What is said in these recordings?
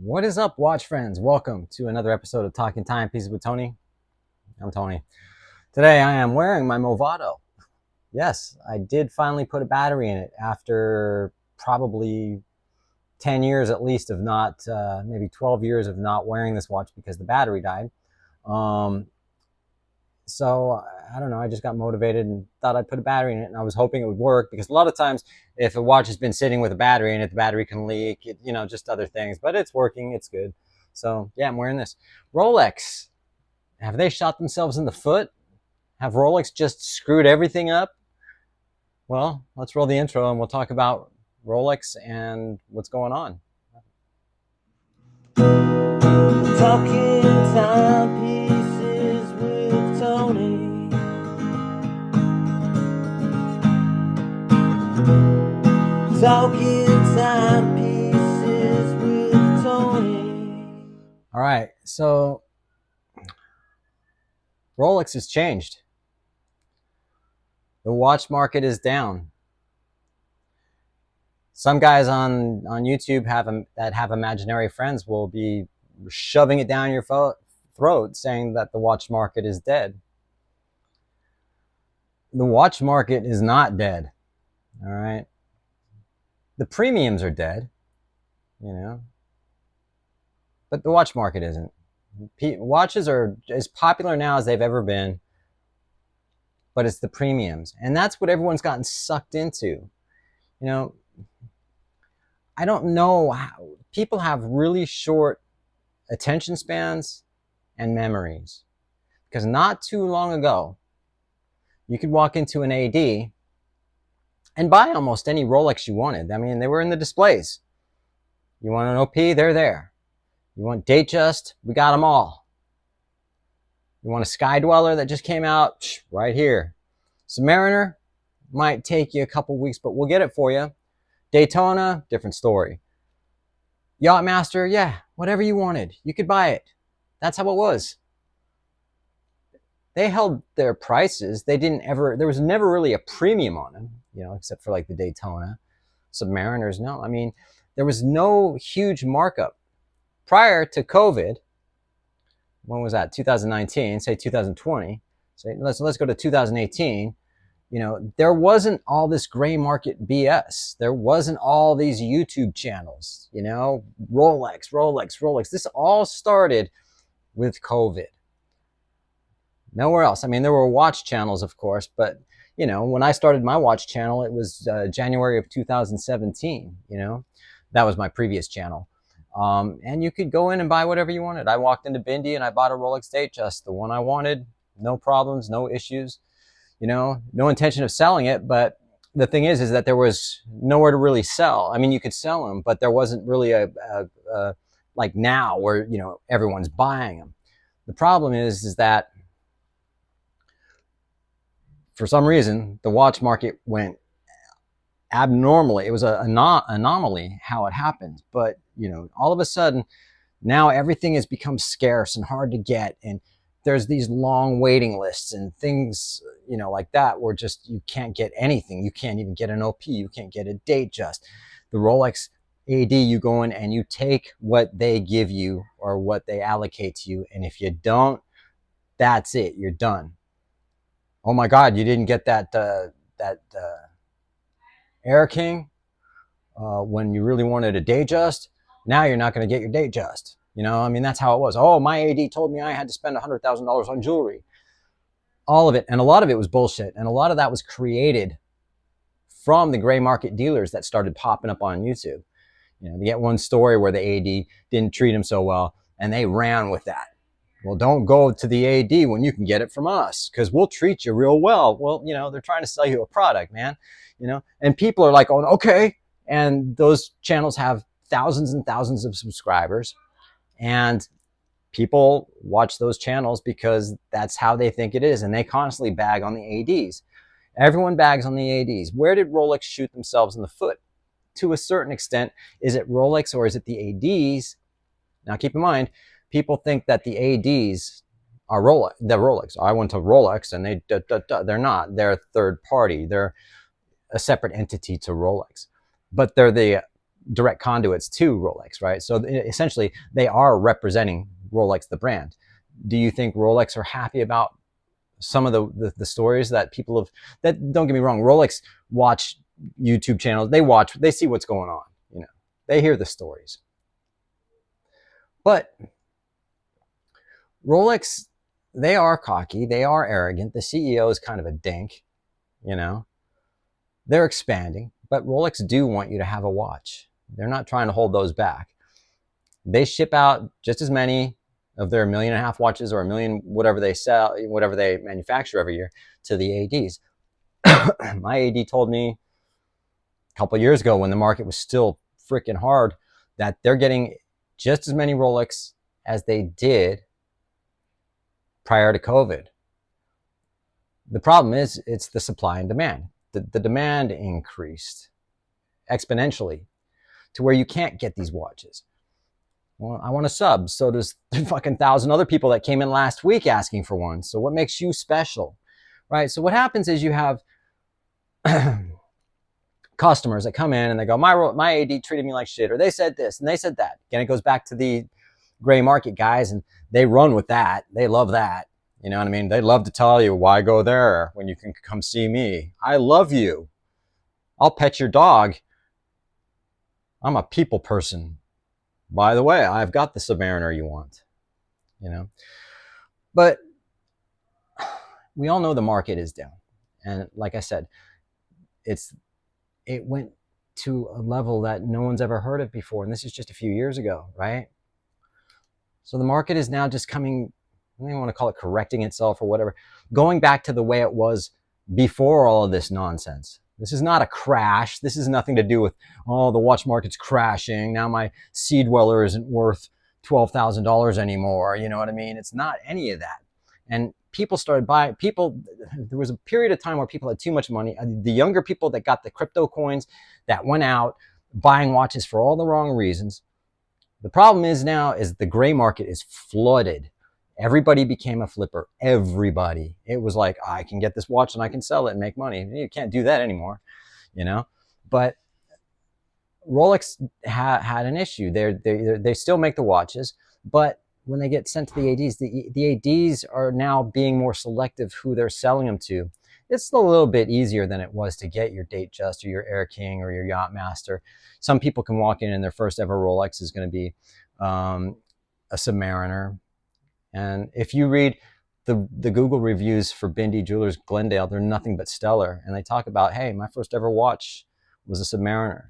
What is up, watch friends? Welcome to another episode of Talking Timepieces with Tony. I'm Tony. Today I am wearing my Movado. Yes, I did finally put a battery in it after probably 10 years at least of not, maybe 12 years of not wearing this watch because the battery died. Um, so I don't know, I just got motivated and thought I'd put a battery in it, and I was hoping it would work because a lot of times if a watch has been sitting with a battery in it, the battery can leak, just other things, but it's working, it's good. So yeah, I'm wearing this. Rolex, have they shot themselves in the foot? Have Rolex just screwed everything up? Well, let's roll the intro and we'll talk about Rolex and what's going on. Talking timepieces with Tony. Talking timepieces with Tony. All right, so Rolex has changed. The watch market is down. Some guys on YouTube that have imaginary friends will be shoving it down your throat saying that the watch market is dead. The watch market is not dead. All right. The premiums are dead, but the watch market isn't. Watches are as popular now as they've ever been, but it's the premiums. And that's what everyone's gotten sucked into. I don't know how people have really short attention spans and memories. Because not too long ago, you could walk into an AD and buy almost any Rolex you wanted. I mean, they were in the displays. You want an OP? They're there. You want Datejust? We got them all. You want a Sky Dweller that just came out? Right here. Submariner might take you a couple weeks, but we'll get it for you. Daytona, different story. Yachtmaster, yeah, whatever you wanted, you could buy it. That's how it was. They held their prices. There was never really a premium on them, except for like the Daytona. Submariners, no. I mean, there was no huge markup. Prior to COVID, when was that? 2019, say 2020. Say let's go to 2018. There wasn't all this gray market BS. There wasn't all these YouTube channels, Rolex. This all started with COVID. Nowhere else. I mean, there were watch channels, of course, but when I started my watch channel, it was January of 2017. That was my previous channel. And you could go in and buy whatever you wanted. I walked into Bindi and I bought a Rolex Datejust, the one I wanted. No problems, no issues. No intention of selling it, but the thing is that there was nowhere to really sell. I mean, you could sell them, but there wasn't really a like now where, everyone's buying them. The problem is that for some reason, the watch market went abnormally. It was an anomaly how it happened. But, all of a sudden, now everything has become scarce and hard to get. And there's these long waiting lists and things, like that, where just you can't get anything. You can't even get an OP. You can't get a Datejust. The Rolex AD, you go in and you take what they give you or what they allocate to you. And if you don't, that's it. You're done. Oh my God, you didn't get that Air King when you really wanted a Datejust. Now you're not going to get your Datejust. I mean, that's how it was. Oh, my AD told me I had to spend $100,000 on jewelry. All of it, and a lot of it was bullshit, and a lot of that was created from the gray market dealers that started popping up on YouTube. They get one story where the AD didn't treat him so well, and they ran with that. Well, don't go to the AD when you can get it from us, because we'll treat you real well. Well, they're trying to sell you a product, man. And people are like, oh, okay. And those channels have thousands and thousands of subscribers. And people watch those channels because that's how they think it is. And they constantly bag on the ADs. Everyone bags on the ADs. Where did Rolex shoot themselves in the foot? To a certain extent, is it Rolex or is it the ADs? Now, keep in mind, people think that the ADs are Rolex. They're Rolex. I went to Rolex and they're not. They're a third party. They're a separate entity to Rolex. But they're the direct conduits to Rolex, right? So essentially, they are representing Rolex, the brand. Do you think Rolex are happy about some of the stories that people have? That, don't get me wrong, Rolex watch YouTube channels. They see what's going on. They hear the stories. But Rolex, they are cocky. They are arrogant. The CEO is kind of a dink. They're expanding, but Rolex do want you to have a watch. They're not trying to hold those back. They ship out just as many of their 1.5 million watches, or 1 million, whatever they sell, whatever they manufacture every year, to the ADs. My AD told me a couple of years ago, when the market was still freaking hard, that they're getting just as many Rolex as they did prior to COVID. The problem is, it's the supply and demand. The demand increased exponentially to where you can't get these watches. Well, I want a sub. So does the fucking 1,000 other people that came in last week asking for one. So what makes you special, right? So what happens is, you have customers that come in and they go, my AD treated me like shit, or they said this and they said that. Again, it goes back to the gray market guys, and they run with that. They love that. You know what I mean? They love to tell you, why go there when you can come see me? I love you. I'll pet your dog. I'm a people person. By the way, I've got the Submariner you want. But we all know the market is down. And like I said, it went to a level that no one's ever heard of before. And this is just a few years ago, right? So the market is now just coming, I don't even want to call it correcting itself or whatever, going back to the way it was before all of this nonsense. This is not a crash. This is nothing to do with, the watch market's crashing. Now my Sea Dweller isn't worth $12,000 anymore. You know what I mean? It's not any of that. And people started buying, there was a period of time where people had too much money. The younger people that got the crypto coins that went out buying watches for all the wrong reasons. The problem is now is the gray market is flooded. Everybody became a flipper. Everybody. It was like, I can get this watch and I can sell it and make money. You can't do that anymore, But Rolex had an issue. They still make the watches, but when they get sent to the ADs, the ADs are now being more selective who they're selling them to. It's a little bit easier than it was to get your Datejust or your Air King or your Yachtmaster. Some people can walk in and their first ever Rolex is going to be a Submariner. And if you read the Google reviews for Bindi Jewelers Glendale, they're nothing but stellar. And they talk about, hey, my first ever watch was a Submariner.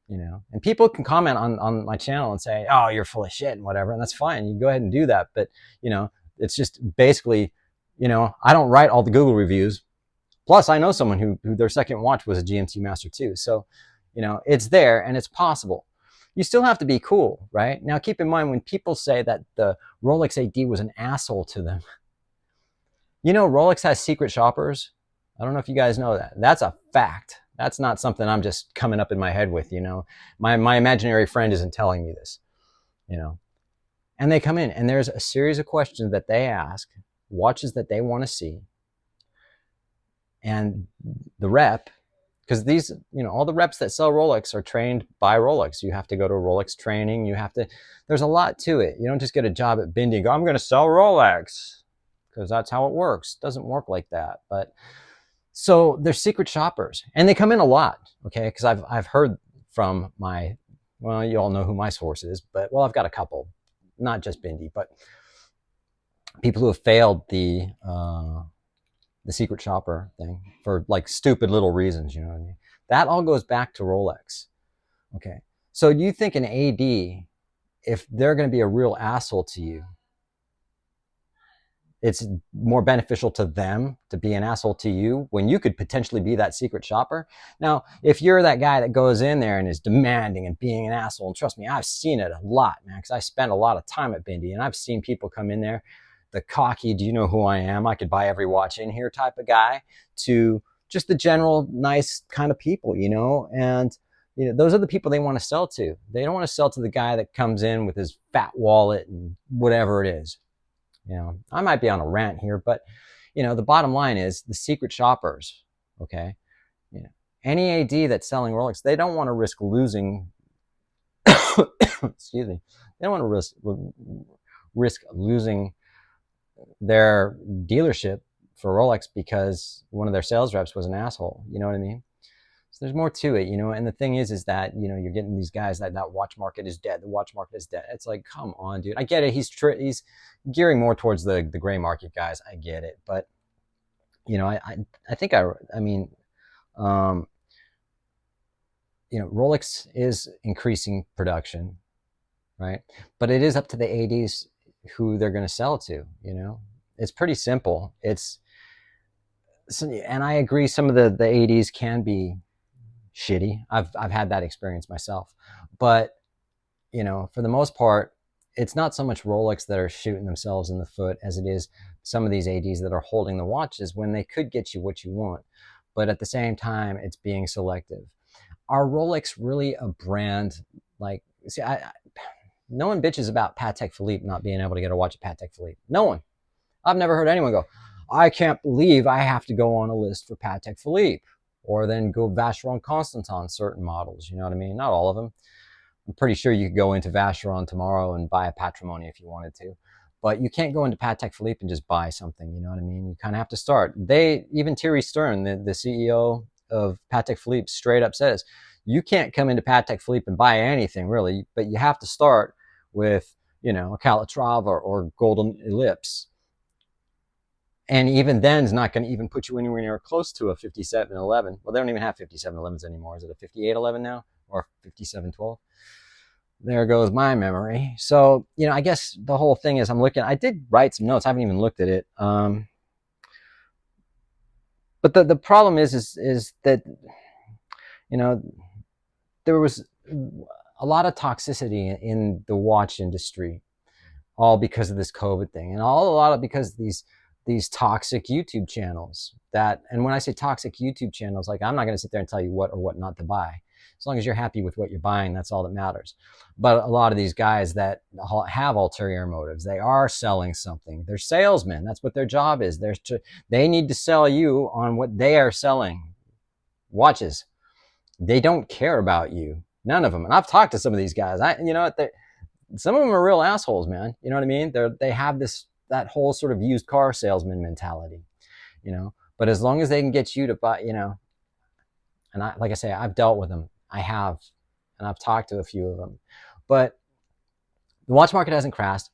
And people can comment on my channel and say, oh, you're full of shit and whatever. And that's fine. You can go ahead and do that. But, it's just basically, I don't write all the Google reviews. Plus, I know someone who their second watch was a GMT Master 2. So, it's there and it's possible. You still have to be cool, right? Now, keep in mind, when people say that the Rolex AD was an asshole to them, Rolex has secret shoppers. I don't know if you guys know that. That's a fact. That's not something I'm just coming up in my head with, My imaginary friend isn't telling me this, And they come in and there's a series of questions that they ask, watches that they want to see. And the rep, because these, all the reps that sell Rolex are trained by Rolex. You have to go to a Rolex training. There's a lot to it. You don't just get a job at Bindi and go, I'm going to sell Rolex, because that's how it works. It doesn't work like that. But so they're secret shoppers, and they come in a lot, okay? Because I've heard from you all know who my source is, but I've got a couple, not just Bindi, but people who have failed the secret shopper thing for like stupid little reasons, you know what I mean? That all goes back to Rolex, okay? So do you think an AD, if they're going to be a real asshole to you, it's more beneficial to them to be an asshole to you when you could potentially be that secret shopper? Now, if you're that guy that goes in there and is demanding and being an asshole, and trust me, I've seen it a lot, man, because I spend a lot of time at Bindi, and I've seen people come in there, the cocky, do you know who I am? I could buy every watch in here type of guy, to just the general nice kind of people, and those are the people they want to sell to. They don't want to sell to the guy that comes in with his fat wallet and whatever it is. I might be on a rant here, but, the bottom line is the secret shoppers, okay? Any AD that's selling Rolex, they don't want to risk losing excuse me, they don't want to risk losing their dealership for Rolex because one of their sales reps was an asshole. You know what I mean? So there's more to it, and the thing is that, you're getting these guys that watch market is dead. The watch market is dead. It's like, come on, dude. I get it. He's gearing more towards the gray market guys. I get it. But, I think I mean, um, Rolex is increasing production, right? But it is up to the ADs who they're going to sell to. It's pretty simple. And I agree, some of the ADs can be shitty. I've had that experience myself, but for the most part, it's not so much Rolex that are shooting themselves in the foot as it is some of these ADs that are holding the watches when they could get you what you want, but at the same time, it's being selective. Are Rolex really a brand? Like, see, no one bitches about Patek Philippe not being able to get a watch at Patek Philippe. No one. I've never heard anyone go, I can't believe I have to go on a list for Patek Philippe, or then go Vacheron Constantin certain models. You know what I mean? Not all of them. I'm pretty sure you could go into Vacheron tomorrow and buy a Patrimony if you wanted to, but you can't go into Patek Philippe and just buy something. You know what I mean? You kind of have to start. Even Thierry Stern, the CEO of Patek Philippe, straight up says, you can't come into Patek Philippe and buy anything really, but you have to start with, a Calatrava or Golden Ellipse. And even then, it's not going to even put you anywhere near close to a 5711. Well, they don't even have 5711s anymore. Is it a 5811 now or 5712? There goes my memory. So, I guess the whole thing is I did write some notes. I haven't even looked at it. But the problem is that, there was a lot of toxicity in the watch industry, all because of this COVID thing, and a lot of because these toxic YouTube channels and when I say toxic YouTube channels, like, I'm not going to sit there and tell you what or what not to buy. As long as you're happy with what you're buying, that's all that matters. But a lot of these guys that have ulterior motives, they are selling something. They're salesmen. That's what their job is. They need to sell you on what they are selling. Watches. They don't care about you. None of them. And I've talked to some of these guys. Some of them are real assholes, man. You know what I mean? They have that whole sort of used car salesman mentality, But as long as they can get you to buy, and like I say, I've dealt with them. I have, and I've talked to a few of them. But the watch market hasn't crashed.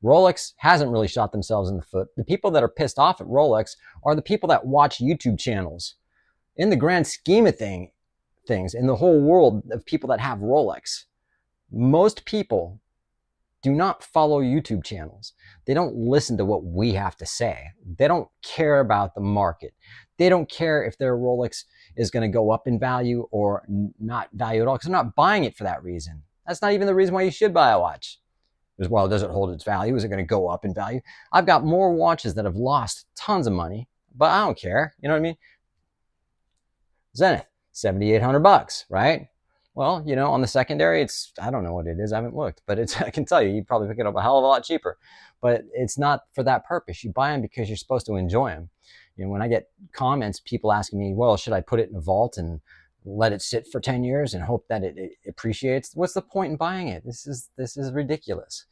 Rolex hasn't really shot themselves in the foot. The people that are pissed off at Rolex are the people that watch YouTube channels. In the grand scheme of things, in the whole world of people that have Rolex, most people do not follow YouTube channels. They don't listen to what we have to say. They don't care about the market. They don't care if their Rolex is going to go up in value or not value at all, because they're not buying it for that reason. That's not even the reason why you should buy a watch. As well, does it hold its value? Is it going to go up in value? I've got more watches that have lost tons of money, but I don't care. You know what I mean? Zenith, $7,800, right? Well, on the secondary, I don't know what it is. I haven't looked, but I can tell you probably pick it up a hell of a lot cheaper. But it's not for that purpose. You buy them because you're supposed to enjoy them. When I get comments, people asking me, well, should I put it in a vault and let it sit for 10 years and hope that it appreciates? What's the point in buying it? This is ridiculous.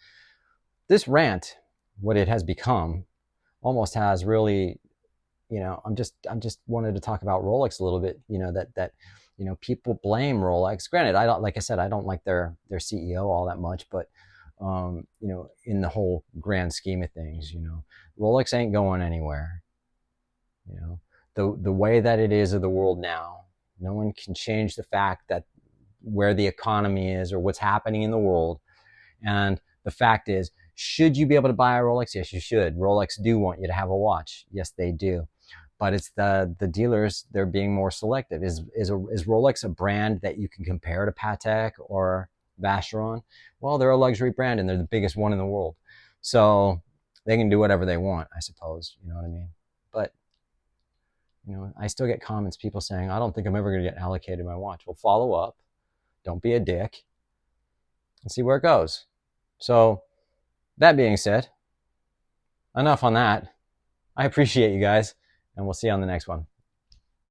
This Rant, what it has become, almost has really, I'm just wanted to talk about Rolex a little bit, that people blame Rolex. Granted, like I said, I don't like their CEO all that much, but in the whole grand scheme of things, Rolex ain't going anywhere. The way that it is of the world now, no one can change the fact that where the economy is or what's happening in the world. And the fact is, should you be able to buy a Rolex? Yes, you should. Rolex do want you to have a watch. Yes, they do. But it's the dealers, they're being more selective. Is Rolex a brand that you can compare to Patek or Vacheron? Well, they're a luxury brand and they're the biggest one in the world. So they can do whatever they want, I suppose. You know what I mean? But, I still get comments, people saying, I don't think I'm ever going to get allocated my watch. Well, follow up. Don't be a dick. And see where it goes. So, that being said, enough on that. I appreciate you guys, and we'll see you on the next one.